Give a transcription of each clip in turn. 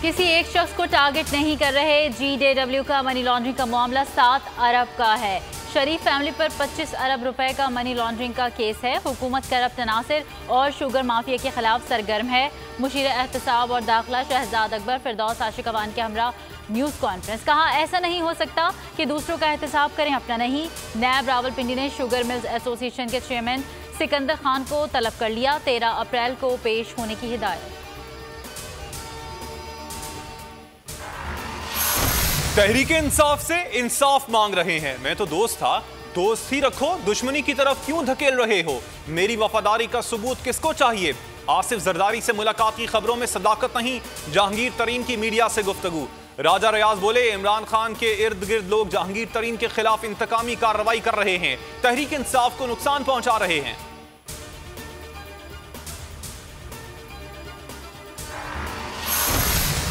किसी एक शख्स को टारगेट नहीं कर रहे। GJW का मनी लॉन्ड्रिंग का मामला 7 अरब का है। शरीफ फैमिली पर 25 अरब रुपए का मनी लॉन्ड्रिंग का केस है। हुकूमत करप्ट अनासिर और शुगर माफिया के खिलाफ सरगर्म है। मुशीर एहतसाब और दाखिला शहजाद अकबर फिरदौस आशिक अवान के हमरा न्यूज़ कॉन्फ्रेंस। कहा ऐसा नहीं हो सकता कि दूसरों का एहतसाब करें, अपना नहीं। नैब रावलपिंडी ने शुगर मिल्स एसोसिएशन के चेयरमैन सिकंदर खान को तलब कर लिया। 13 अप्रैल को पेश होने की हिदायत। तहरीके इंसाफ से इंसाफ मांग रहे हैं। मैं तो दोस्त था, दोस्त ही रखो, दुश्मनी की तरफ क्यों धकेल रहे हो? मेरी वफादारी का सबूत किसको चाहिए? आसिफ जरदारी से मुलाकात की खबरों में सदाकत नहीं, जहांगीर तरीन की मीडिया से गुफ्तगू। राजा रियाज बोले, इमरान खान के इर्द गिर्द लोग जहांगीर तरीन के खिलाफ इंतकामी कार्रवाई कर रहे हैं, तहरीक इंसाफ को नुकसान पहुंचा रहे हैं।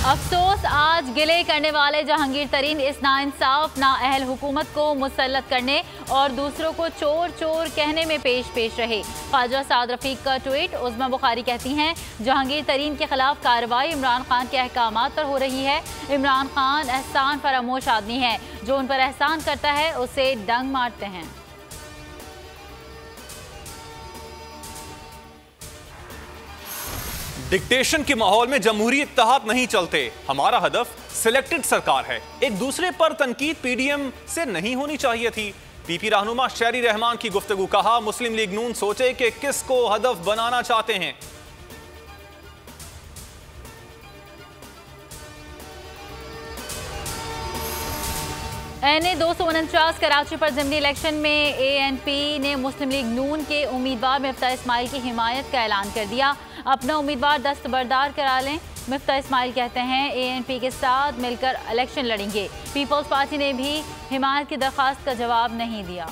अफसोस, आज गिले करने वाले जहांगीर तरीन इस नाइंसाफ नाअहल हुकूमत को मुसल्लत करने और दूसरों को चोर चोर कहने में पेश रहे। ख्वाजा साद रफीक का ट्वीट। उज़मा बुखारी कहती हैं, जहांगीर तरीन के खिलाफ कार्रवाई इमरान खान के अहकामात पर हो रही है। इमरान खान एहसान फरामोश आदमी है, जो उन पर एहसान करता है उसे डंग मारते हैं। डिक्टेशन के माहौल में जमहूरी इत्तेहाद नहीं चलते। हमारा हदफ सिलेक्टेड सरकार है। एक दूसरे पर तनकीद PDM से नहीं होनी चाहिए थी। PP रहनुमा शहरी रहमान की गुफ्तगू। कहा, मुस्लिम लीग नून सोचे कि किसको हदफ बनाना चाहते हैं। NA 249 कराची पर ज़िमनी इलेक्शन में ANP ने मुस्लिम लीग नून के उम्मीदवार मिफ्ता इस्माइल की हिमायत का ऐलान कर दिया। अपना उम्मीदवार दस्तबरदार करा लें। मिफ्ता इस्माइल कहते हैं, ANP के साथ मिलकर इलेक्शन लड़ेंगे। पीपल्स पार्टी ने भी हिमायत की दरख्वास्त का जवाब नहीं दिया।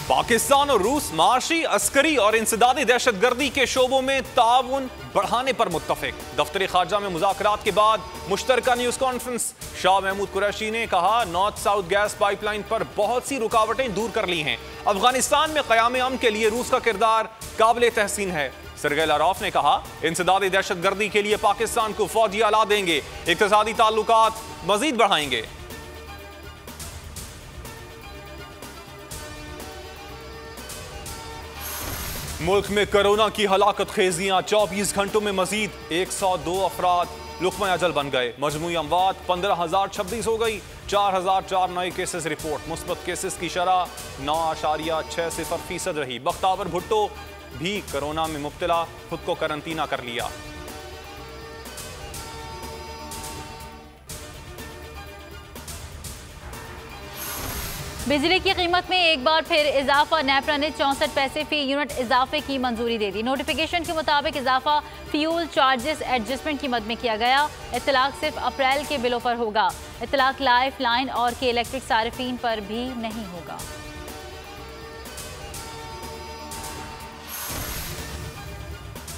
पाकिस्तान और रूस माशी, अस्करी और इंसदादी दहशतगर्दी के शोबों में ताउन बढ़ाने पर मुत्तफिक। दफ्तर खारजा में मुज़ाकरात के बाद मुश्तरका न्यूज़ कॉन्फ्रेंस। शाह महमूद कुरैशी ने कहा, नॉर्थ साउथ गैस पाइपलाइन पर बहुत सी रुकावटें दूर कर ली हैं। अफगानिस्तान में क़याम अमन के लिए रूस का किरदार काबिल तहसीन है। सरगई लारॉफ ने कहा, इंसदादी दहशतगर्दी के लिए पाकिस्तान को फौजी आला देंगे, इक़्तिसादी ताल्लुकात मज़ीद बढ़ाएंगे। मुल्क में कोरोना की हलाकत खेजियां। 24 घंटों में मजीद 102 अफराद लुक़्मा अजल बन गए। मजमूई अमवात 15,026 हो गई। 4,004 नए केसेस रिपोर्ट। मुस्बत केसेस की शरह 9.60% रही। बख्तावर भुट्टो भी कोरोना में मुब्तला, खुद को करंतना कर लिया। बिजली की कीमत में एक बार फिर इजाफा। नेपरा ने 64 पैसे फी यूनिट इजाफे की मंजूरी दे दी। नोटिफिकेशन के मुताबिक इजाफा फ्यूल चार्जेस एडजस्टमेंट की मद में किया गया। इतलाक सिर्फ अप्रैल के बिलों पर होगा। इतलाक लाइफ लाइन और के इलेक्ट्रिक सारिफीन पर भी नहीं होगा।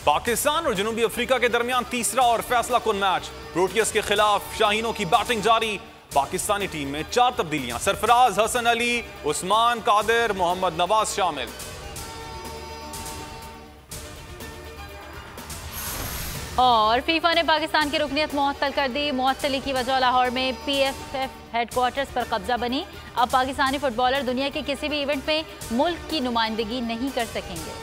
पाकिस्तान और जनूबी अफ्रीका के दरमियान तीसरा और फैसला कुन मैच। प्रोटियस के खिलाफ शाहीनों की बैटिंग जारी। पाकिस्तानी टीम में 4 तब्दीलियां। सरफराज, हसन अली, उस्मान कादिर, मोहम्मद नवाज शामिल। और फीफा ने पाकिस्तान की रुकनीत मुअत्तल कर दी। मुअत्तली की वजह लाहौर में PFF हेडक्वार्टर्स पर कब्जा बनी। अब पाकिस्तानी फुटबॉलर दुनिया के किसी भी इवेंट में मुल्क की नुमाइंदगी नहीं कर सकेंगे।